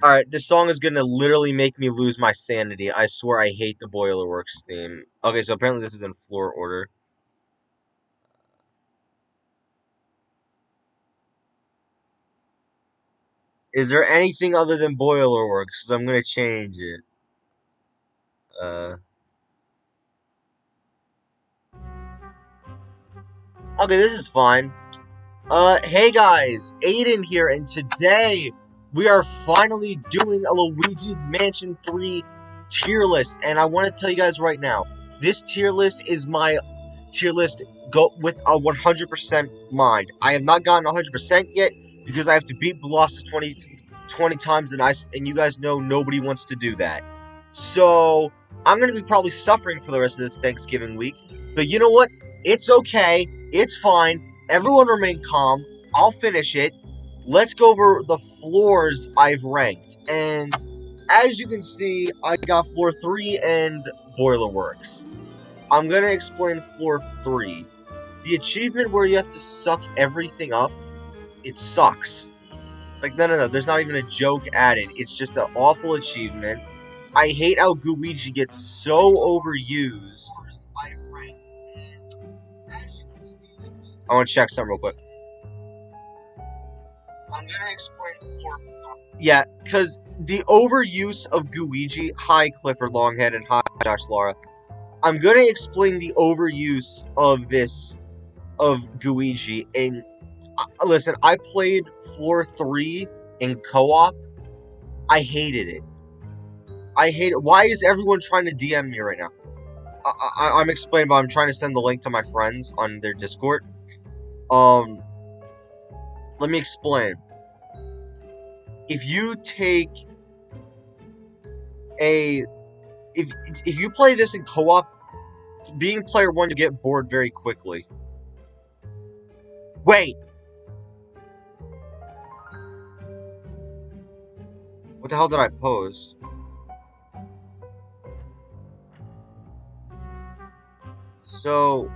Alright, this song is gonna literally make me lose my sanity. I swear I hate the Boilerworks theme. Okay, so apparently this is in floor order. Is there anything other than Boilerworks? 'Cause I'm gonna change it. Uh... Okay, this is fine. Hey guys, Aiden here, and today we are finally doing a Luigi's Mansion 3 tier list, and I want to tell you guys right now, this tier list is my tier list go with a 100% mind. I have not gotten 100% yet, because I have to beat Blossus 20 times, and you guys know nobody wants to do that. So, I'm going to be probably suffering for the rest of this Thanksgiving week, but you know what? It's okay, it's fine. Everyone remain calm. I'll finish it. Let's go over the floors I've ranked. And as you can see, I got floor 3 and Boilerworks. I'm gonna explain floor 3. The achievement where you have to suck everything up, it sucks. Like, no, there's not even a joke added. It's just an awful achievement. I hate how Luigi gets so overused. I want to check something real quick. I'm gonna explain floor 4. Yeah, because the overuse of Luigi, hi Clifford Longhead and hi Josh Lara. I'm gonna explain the overuse of this, of Luigi, and listen, I played floor 3 in co-op. I hated it. I hate it. Why is everyone trying to DM me right now? I'm explaining, but I'm trying to send the link to my friends on their Discord. Let me explain. If you take if you play this in co-op, being player 1, you get bored very quickly. Wait! What the hell did I post? So...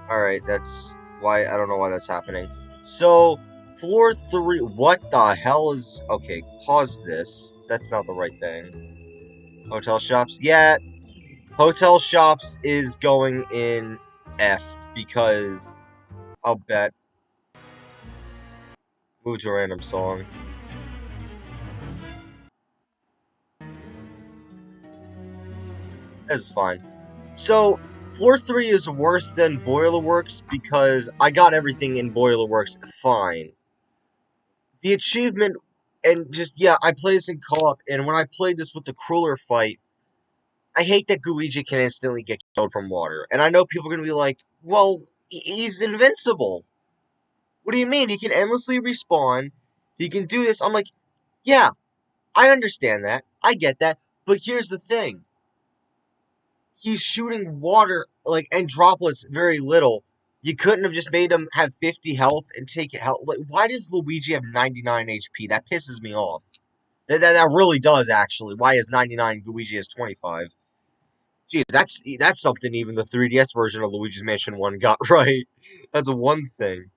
Alright, that's why, I don't know why that's happening. So, floor 3, what the hell is... Okay, pause this. That's not the right thing. Hotel shops? Yeah, hotel shops is going in F, because I'll bet. Move to a random song. That's fine. So, floor 3 is worse than Boilerworks because I got everything in Boilerworks fine. The achievement, and just, yeah, I play this in co-op, and when I played this with the Cruller fight, I hate that Luigi can instantly get killed from water. And I know people are going to be like, well, he's invincible. What do you mean? He can endlessly respawn. He can do this. I'm like, yeah, I understand that. I get that. But here's the thing. He's shooting water, like, and droplets very little. You couldn't have just made him have 50 health and take it health. Like, why does Luigi have 99 HP? That pisses me off. That really does, actually. Why is 99 Luigi has 25? Jeez, that's something even the 3DS version of Luigi's Mansion 1 got right. That's one thing.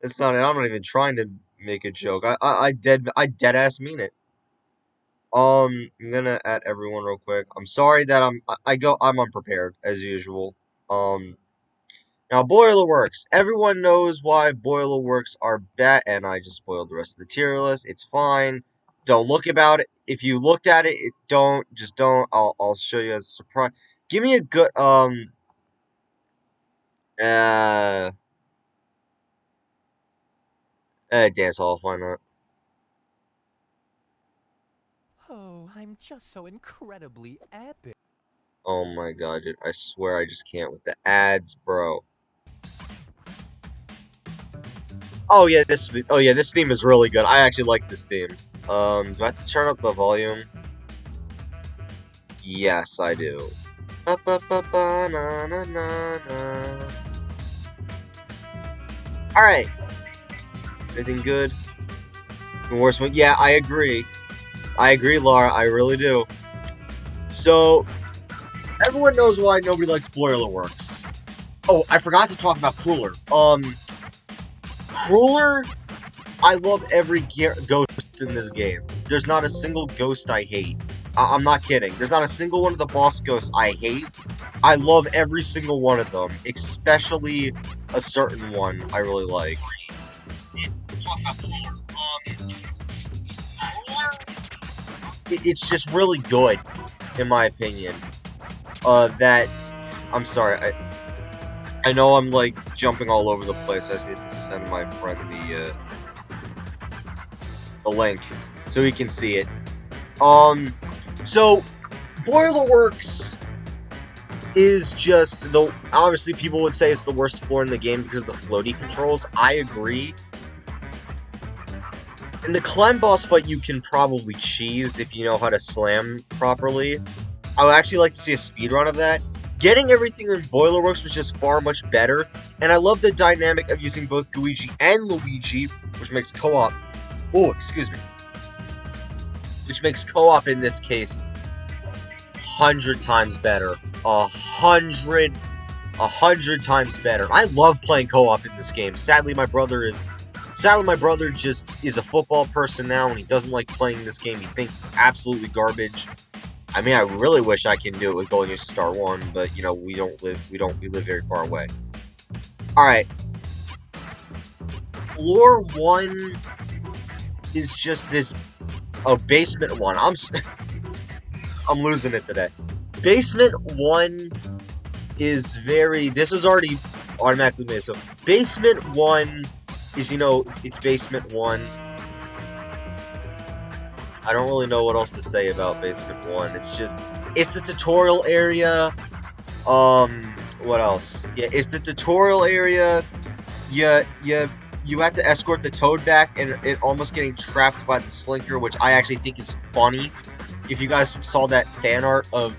It's not. I'm not even trying to make a joke. I dead ass mean it. I'm gonna add everyone real quick. I'm sorry that I'm unprepared as usual. Now Boilerworks. Everyone knows why Boilerworks are bad, and I just spoiled the rest of the tier list. It's fine. Don't look about it. If you looked at it, don't. I'll show you as a surprise. Give me a good dance hall. Why not? Oh, I'm just so incredibly epic. Oh my god, dude. I swear I just can't with the ads, bro. Oh yeah, this theme is really good. I actually like this theme. Do I have to turn up the volume? Yes, I do. Alright. Anything good? The worst one? Yeah, I agree. I agree, Laura. I really do. So, Everyone knows why nobody likes Boiler Works. Oh, I forgot to talk about Crueler. Crueler, I love every ghost in this game. There's not a single ghost I hate. I'm not kidding. There's not a single one of the boss ghosts I hate. I love every single one of them, especially a certain one I really like. It's just really good, in my opinion. I'm sorry, I know I'm, like, jumping all over the place. I just need to send my friend the link, so he can see it. So, Boilerworks is just, obviously people would say it's the worst floor in the game because of the floaty controls. I agree. In the climb boss fight, you can probably cheese if you know how to slam properly. I would actually like to see a speedrun of that. Getting everything in Boilerworks was just far much better, and I love the dynamic of using both Luigi and Luigi, which makes co-op... Oh, excuse me. Which makes co-op in this case 100 times better. 100 times better. I love playing co-op in this game. Sadly, my brother just is a football person now, and he doesn't like playing this game. He thinks it's absolutely garbage. I mean, I really wish I can do it with Golden Star 1, but, you know, we live very far away. Alright. Floor 1 is just this... Oh, Basement 1. I'm losing it today. Basement 1 is very... This was already automatically made, so... Basement 1 is, you know, it's Basement 1. I don't really know what else to say about Basement 1. It's the tutorial area. What else? Yeah, it's the tutorial area. You have to escort the Toad back, and it almost getting trapped by the Slinker, which I actually think is funny. If you guys saw that fan art of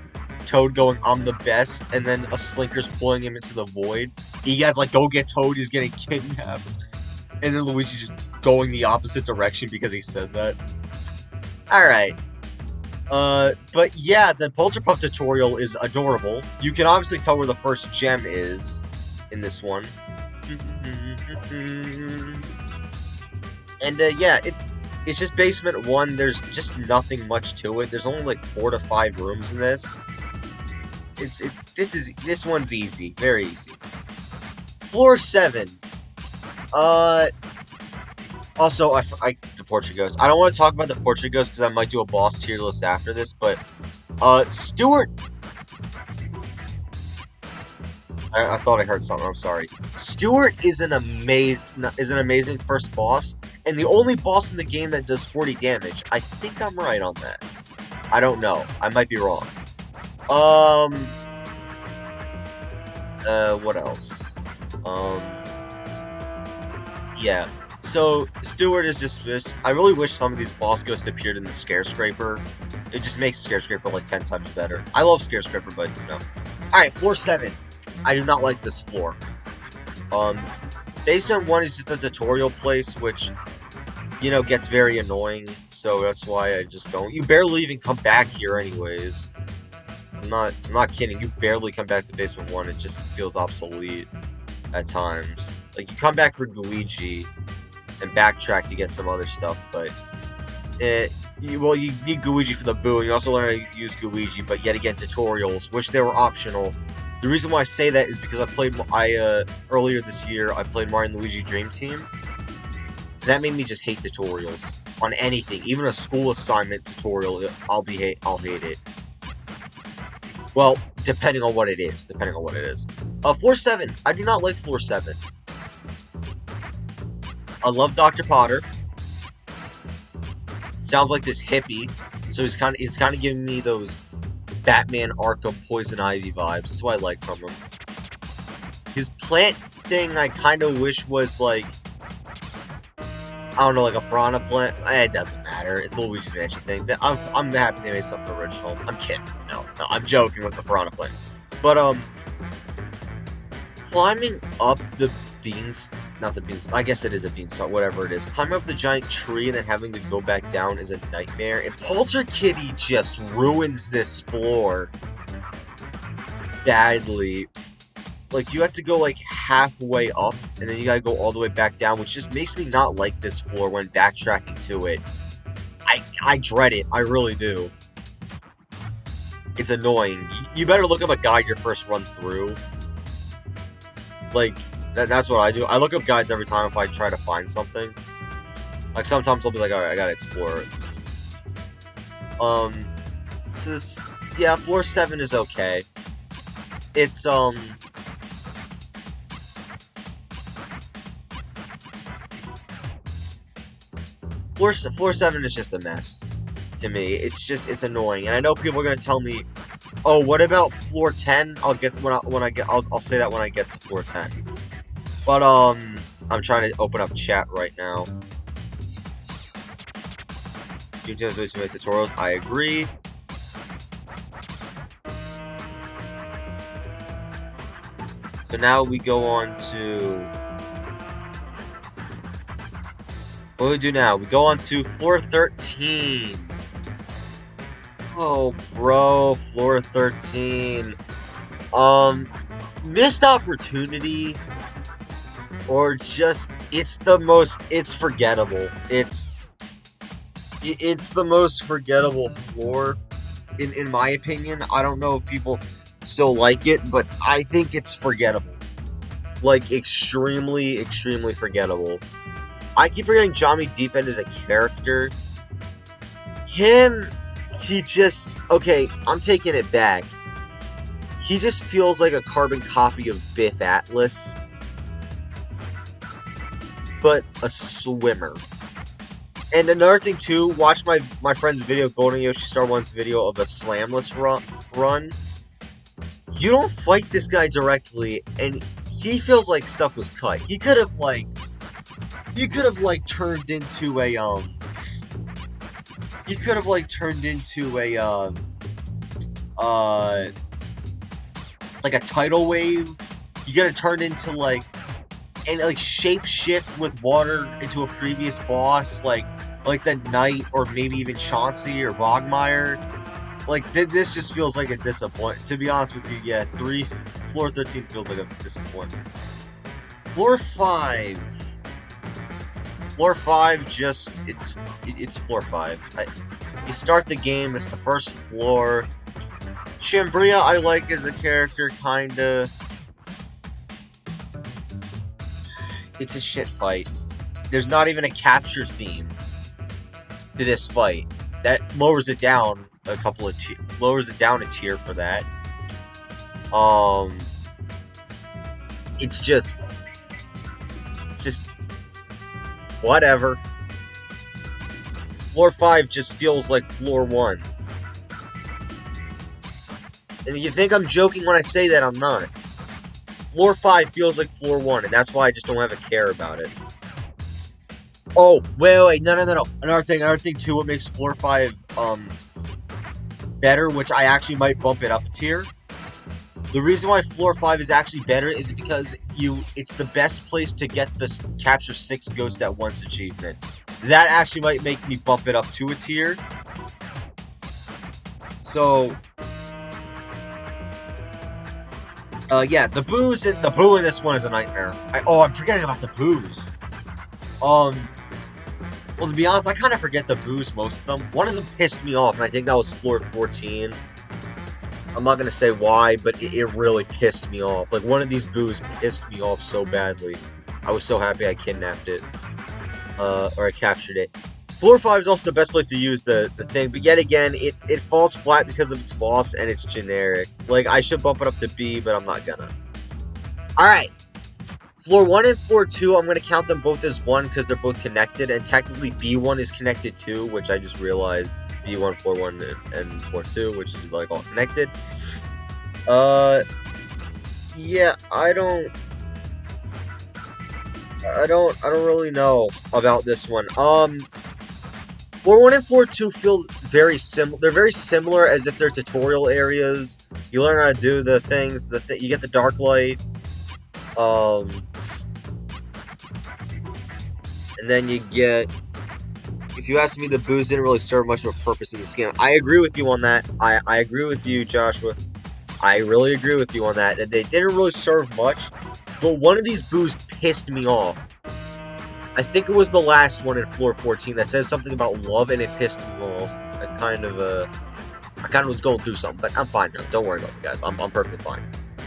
Toad going, "I'm the best," and then a Slinker's pulling him into the void. You guys like, go get Toad, he's getting kidnapped. And then Luigi just going the opposite direction because he said that. Alright. But yeah, the Polterpuff tutorial is adorable. You can obviously tell where the first gem is in this one. And yeah, it's just Basement 1. There's just nothing much to it. There's only like 4 to 5 rooms in this. This one's easy, very easy. Floor 7. Also, the Portuguese. I don't want to talk about the Portuguese because I might do a boss tier list after this, but, Stuart... I thought I heard something, I'm sorry. Stuart is an amazing first boss, and the only boss in the game that does 40 damage. I think I'm right on that. I don't know. I might be wrong. What else? Yeah. So, Stuart is just... I really wish some of these boss ghosts appeared in the Scarescraper. It just makes Scarescraper like 10 times better. I love Scarescraper, but, you know. Alright, floor 7. I do not like this floor. Basement 1 is just a tutorial place, which, you know, gets very annoying, so that's why I just don't... You barely even come back here anyways. I'm not kidding, you barely come back to Basement 1, it just feels obsolete at times. Like, you come back for Luigi and backtrack to get some other stuff, but... you need Luigi for the boo, and you also learn how to use Luigi, but yet again, tutorials, which they were optional. The reason why I say that is because earlier this year, I played Mario & Luigi Dream Team. That made me just hate tutorials on anything, even a school assignment tutorial. I'll hate it. Well, depending on what it is. Floor 7. I do not like Floor 7. I love Dr. Potter. Sounds like this hippie, so he's kind of giving me those Batman Arkham Poison Ivy vibes. That's what I like from him. His plant thing, I kind of wish was like, I don't know, like a piranha plant. It doesn't matter. It's a Luigi's Mansion thing. I'm happy they made something original. I'm kidding. No, I'm joking with the piranha plant. But climbing up the beans, not the beans, I guess it is a beanstalk, whatever it is. Climbing up the giant tree and then having to go back down is a nightmare. And Polter Kitty just ruins this floor. badly. Like, you have to go, like, halfway up, and then you gotta go all the way back down, which just makes me not like this floor when backtracking to it. I dread it. I really do. It's annoying. You better look up a guide your first run through. Like, that's what I do. I look up guides every time if I try to find something. Like, sometimes I'll be like, alright, I gotta explore it. So yeah, floor 7 is okay. It's, Floor 7 is just a mess to me. It's annoying. And I know people are gonna tell me, oh, what about floor 10? I'll get, I'll say that when I get to floor 10. But, I'm trying to open up chat right now. YouTube's way too many tutorials. I agree. So now we go on to... What do we do now? We go on to floor 13. Oh, bro, floor 13. Missed opportunity, or just, it's forgettable. It's the most forgettable floor, in my opinion. I don't know if people still like it, but I think it's forgettable. Like, extremely, extremely forgettable. I keep forgetting Johnny Deepend as a character. He just... Okay, I'm taking it back. He just feels like a carbon copy of Biff Atlas, but a swimmer. And another thing too, watch my friend's video, Golden Yoshi Star 1's video of a slamless run. You don't fight this guy directly, and he feels like stuff was cut. He could have, like, turned into a, like a tidal wave. You gotta turn into, like, and, like, shape shift with water into a previous boss, like the Knight, or maybe even Chauncey or Bogmire. Like, this just feels like a disappointment. To be honest with you, yeah, floor 13 feels like a disappointment. Floor 5. Floor 5 just, it's floor 5. You start the game, it's the first floor. Shambria I like as a character, kinda. It's a shit fight. There's not even a capture theme to this fight. That lowers it down a couple of lowers it down a tier for that. It's just whatever. Floor 5 just feels like floor 1. And you think I'm joking when I say that, I'm not. Floor 5 feels like floor 1, and that's why I just don't have a care about it. Oh, wait, no. Another thing too, what makes floor 5, better, which I actually might bump it up a tier. The reason why floor 5 is actually better is because it's the best place to get the capture 6 ghosts at once achievement. That actually might make me bump it up to a tier. So, yeah, the boo in this one is a nightmare. I'm forgetting about the boos. Well, to be honest, I kind of forget the boos, most of them. One of them pissed me off, and I think that was floor 14. I'm not gonna say why, but it really pissed me off. Like, one of these boos pissed me off so badly. I was so happy I kidnapped it. Or I captured it. Floor 5 is also the best place to use the thing, but yet again, it falls flat because of its boss, and it's generic. Like, I should bump it up to B, but I'm not gonna. Alright. Floor 1 and Floor 2, I'm gonna count them both as 1 because they're both connected, and technically B1 is connected too, which I just realized. B1, Floor 1, and Floor 2, which is, like, all connected. Yeah, I don't really know about this one. Floor 1 and Floor 2 feel very similar. They're very similar as if they're tutorial areas. You learn how to do the things, you get the dark light. And then you get... If you ask me, the boos didn't really serve much of a purpose in this game. I agree with you on that. I agree with you, Joshua. I really agree with you on that. That they didn't really serve much, but one of these boos pissed me off. I think it was the last one in floor 14 that says something about love, and it pissed me off. I kind of was going through something, but I'm fine now. Don't worry about me, guys. I'm perfectly fine.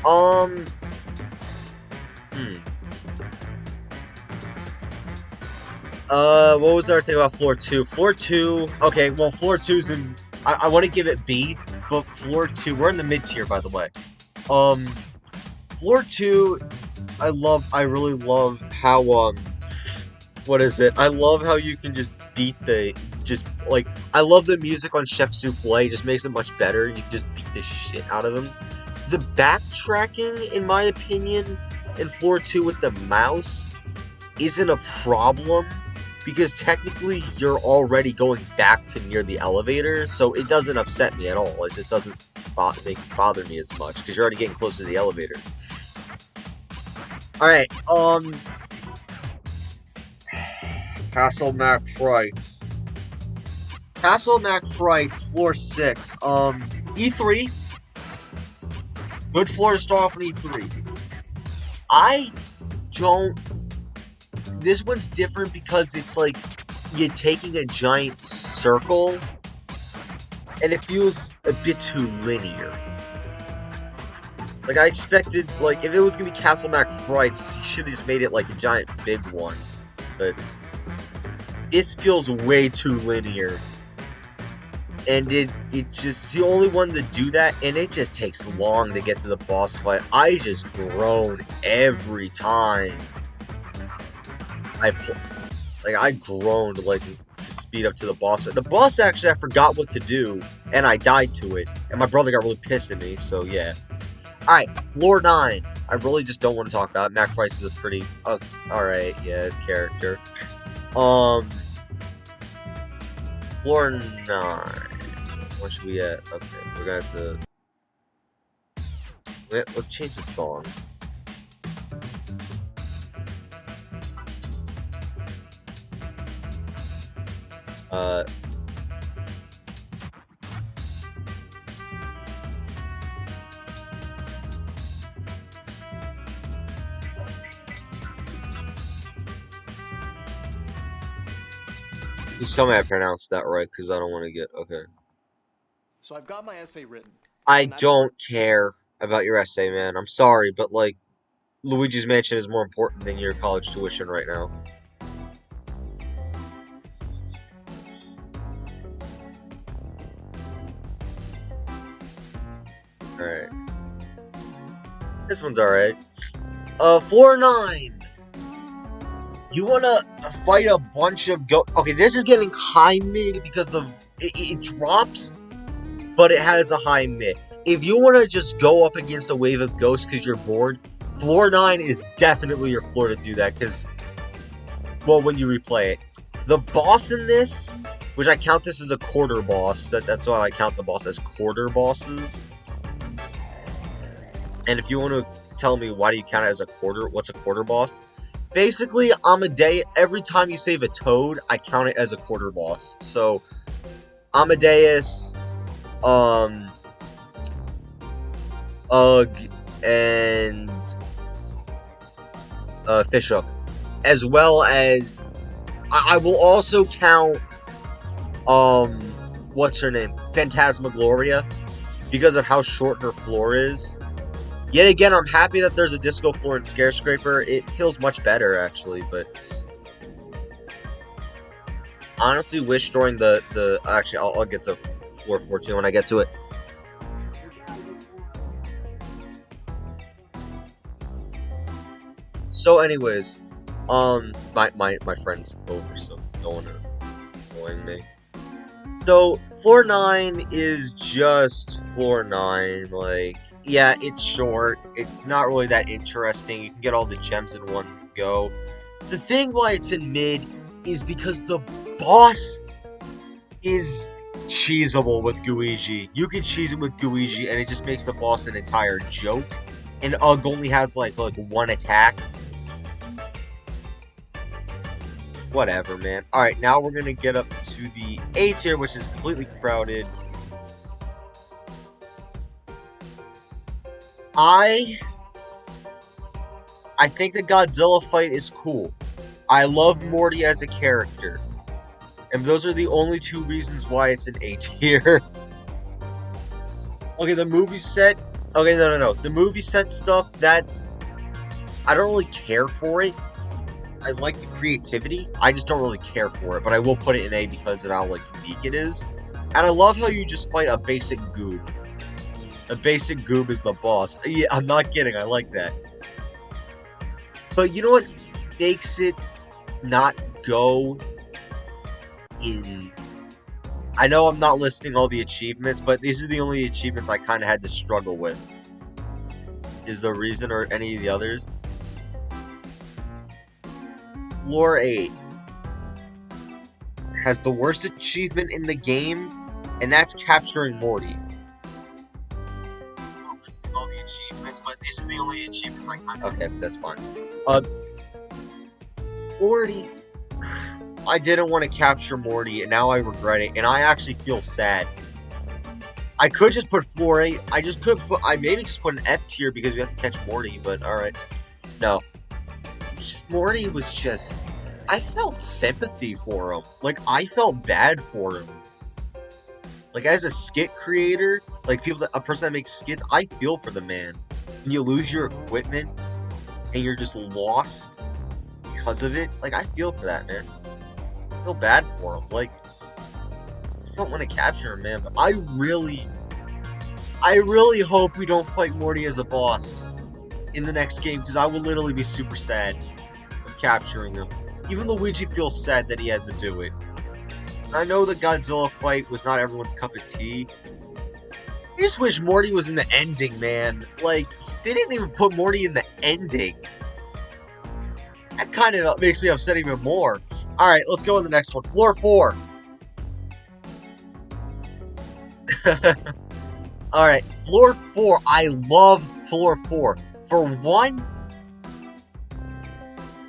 Um, hmm. What was our thing about floor 2? Floor 2, okay, well, floor 2's in, I want to give it B, but floor 2, we're in the mid-tier, by the way. Um, floor 2, I really love how, what is it? I love how you can just beat like, I love the music on Chef Souffle, it just makes it much better, you can just beat the shit out of them. The backtracking, in my opinion, in floor 2 with the mouse, isn't a problem, because technically you're already going back to near the elevator, so it doesn't upset me at all. It just doesn't bother me as much, because you're already getting close to the elevator. Alright, Castle Mac Frights. Castle Mac Frights, floor 6. E3. Good floor to start off on E3. I don't... This one's different because it's like you're taking a giant circle and it feels a bit too linear. Like, I expected, like, if it was gonna be Castle Mac Frights, you should have just made it like a giant big one. But this feels way too linear. And it's just the only one to do that, and it just takes long to get to the boss fight. I just groan every time. I groaned, like, to speed up to the boss fight. The boss, actually, I forgot what to do, and I died to it. And my brother got really pissed at me, so yeah. Alright, floor 9. I really just don't want to talk about it. Mac Frights is a pretty, alright, yeah, character. Floor 9. Where should we at? Okay, we're gonna have to... Wait, let's change the song. Please tell me I pronounced that right, because I don't want to get... Okay. So I've got my essay written. I don't care about your essay, man. I'm sorry, but, like, Luigi's Mansion is more important than your college tuition right now. Alright. This one's alright. Floor 9! You wanna fight a bunch of okay, this is getting high mid because of... It drops, but it has a high mid. If you wanna just go up against a wave of ghosts because you're bored, floor 9 is definitely your floor to do that, because... Well, when you replay it. The boss in this, which I count this as a quarter boss, that's why I count the boss as quarter bosses. And if you want to tell me why do you count it as a quarter, what's a quarter boss? Basically, Amadeus, every time you save a toad, I count it as a quarter boss. So, Amadeus, Ugg, and Fishhook. As well as, I will also count, what's her name? Phantasmagoria, because of how short her floor is. Yet again, I'm happy that there's a disco floor in Scarescraper. It feels much better, actually, but... Honestly, wish during the actually, I'll get to floor 14 when I get to it. So anyways, my friend's over, so don't want to annoying me. So, floor 9 is just floor 9, like... Yeah, it's short. It's not really that interesting. You can get all the gems in one go. The thing why it's in mid is because the boss is cheesable with Luigi. You can cheese it with Luigi, and it just makes the boss an entire joke. And Ugg only has like one attack. Whatever, man. Alright, now we're gonna get up to the A tier, which is completely crowded. I think the Godzilla fight is cool. I love Morty as a character. And those are the only two reasons why it's an A tier. Okay, the movie set. Okay, no. The movie set stuff, that's. I don't really care for it. I like the creativity. I just don't really care for it. But I will put it in A because of how, like, unique it is. And I love how you just fight a basic goob. A basic goob is the boss. Yeah, I'm not kidding. I like that. But you know what makes it not go in... I know I'm not listing all the achievements, but these are the only achievements I kind of had to struggle with. Is there a reason or any of the others? Floor 8 has the worst achievement in the game, and that's capturing Morty. I'm not listing all the achievements, but these are the only achievements I kind of... Okay, that's fine. Morty... I didn't want to capture Morty, and now I regret it, and I actually feel sad. I could just put floor 8. I maybe just put an F tier because we have to catch Morty, but alright. No. It's just, Morty was just... I felt sympathy for him. Like, I felt bad for him. Like, as a skit creator, like, a person that makes skits, I feel for the man. When you lose your equipment, and you're just lost because of it, like, I feel for that, man. I feel bad for him. Like, I don't want to capture him, man, but I really hope we don't fight Morty as a boss in the next game, because I would literally be super sad of capturing him. Even Luigi feels sad that he had to do it. And I know the Godzilla fight was not everyone's cup of tea. I just wish Morty was in the ending, man. Like, they didn't even put Morty in the ending. That kind of makes me upset even more. Alright, let's go on the next one. Floor 4. Alright, floor 4. I love floor 4. For one,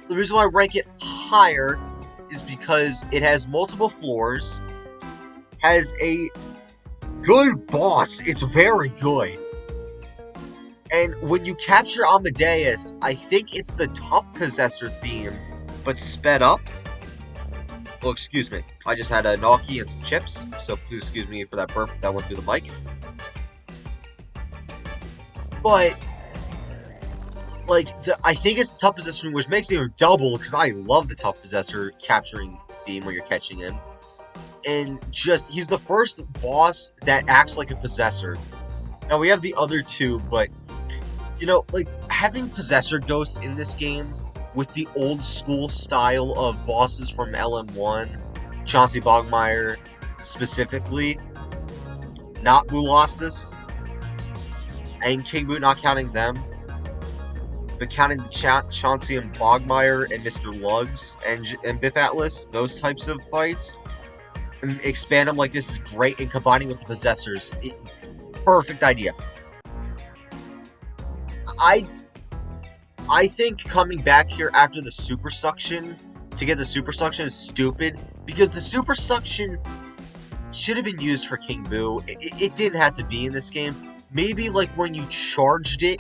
the reason why I rank it higher is because it has multiple floors, has a good boss. It's very good. And when you capture Amadeus, I think it's the Tough Possessor theme, but sped up. Oh, excuse me. I just had a gnocchi and some chips, so please excuse me for that burp that went through the mic. But, like, I think it's the Tough Possessor, which makes it even double, because I love the Tough Possessor capturing theme where you're catching him. And just, he's the first boss that acts like a Possessor. Now, we have the other two, but, you know, like, having Possessor Ghosts in this game with the old school style of bosses from LM1, Chauncey Bogmeyer specifically, not Boolossus, and King Boot, not counting them, but counting Chauncey and Bogmeyer and Mr. Lugs and Biff Atlas, those types of fights, and expand them like this is great, and combining with the Possessors, perfect idea. I think coming back here after the Super Suction to get the Super Suction is stupid, because the Super Suction should have been used for King Boo. It didn't have to be in this game. Maybe like when you charged it,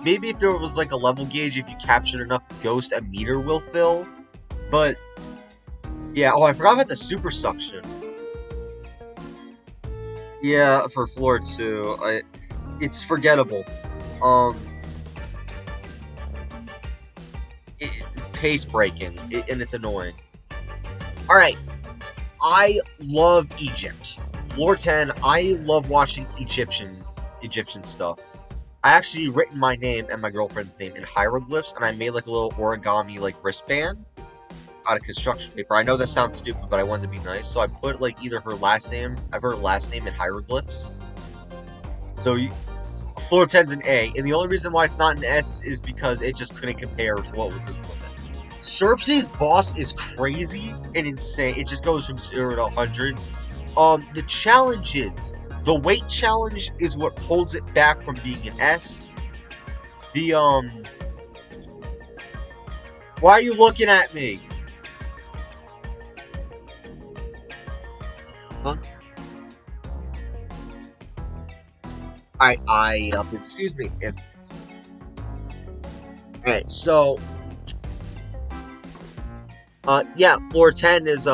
maybe if there was like a level gauge, if you captured enough Ghost, a meter will fill. But yeah, oh, I forgot about the Super Suction. Yeah, for floor 2, it's forgettable. Pace breaking, and it's annoying. Alright, I love Egypt. Floor 10, I love watching Egyptian stuff. I actually written my name and my girlfriend's name in hieroglyphs, and I made like a little origami like wristband out of construction paper. I know that sounds stupid, but I wanted to be nice, so I put like either her last name, I have her last name in hieroglyphs. So floor 10's an A, and the only reason why it's not an S is because it just couldn't compare to what was in floor 10. Xerxes' boss is crazy and insane. It just goes from 0 to 100. The challenges, the weight challenge is what holds it back from being an S. Why are you looking at me? Huh? Excuse me if Alright, so yeah, floor 10 is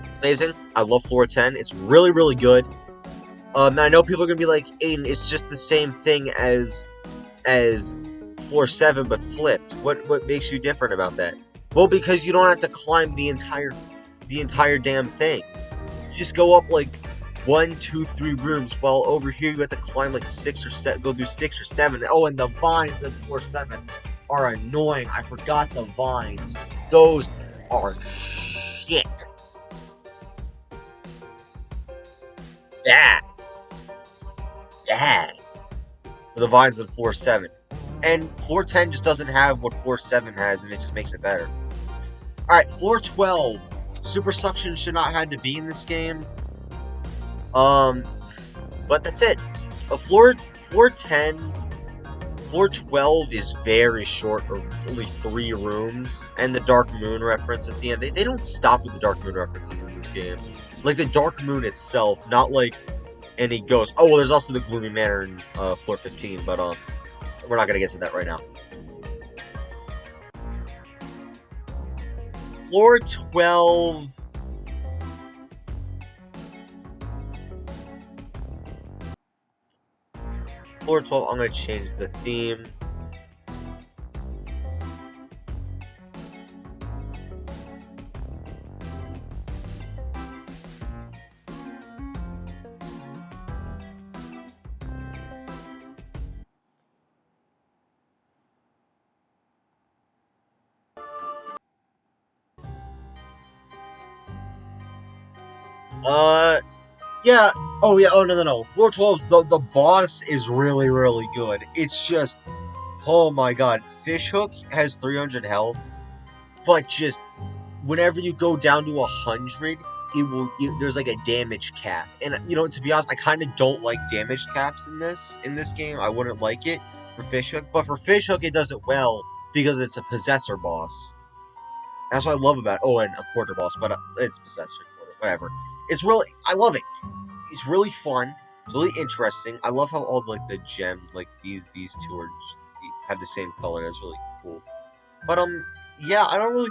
it's amazing. I love floor 10. It's really, really good. And I know people are gonna be like, Aiden, it's just the same thing as floor 7 but flipped. What makes you different about that? Well, because you don't have to climb the entire damn thing. You just go up like 1, 2, 3 rooms, while over here you have to climb like 6 or 7, go through 6 or 7. Oh, and the vines in floor 7 are annoying. I forgot the vines. Those are shit. Bad. Bad. For the vines in floor 7. And floor 10 just doesn't have what floor 7 has, and it just makes it better. Alright, floor 12. Super suction should not have to be in this game. But that's it. Floor 10, floor 12 is very short, of only 3 rooms, and the Dark Moon reference at the end. They don't stop with the Dark Moon references in this game. Like the Dark Moon itself, not like any ghost. Oh, well, there's also the Gloomy Manor in floor 15, but we're not gonna get to that right now. Floor 12. Floor 12, I'm gonna change the theme. Yeah. Oh, yeah. Oh, no. Floor 12, the boss is really, really good. It's just, oh my god. Fishhook has 300 health, but just, whenever you go down to 100, there's like a damage cap. And, you know, to be honest, I kind of don't like damage caps in this game. I wouldn't like it for Fishhook, but for Fishhook, it does it well, because it's a Possessor boss. That's what I love about it. Oh, and a quarter boss, but it's Possessor quarter, whatever. It's really, I love it. It's really fun. It's really interesting. I love how all like the gems, like these two have the same color. That's really cool. But yeah, I don't really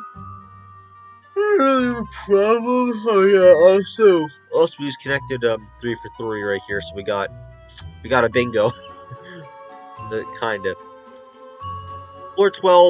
have a problem. Oh yeah, also we just connected 3 for 3 right here, so we got a bingo. The kind of floor 12.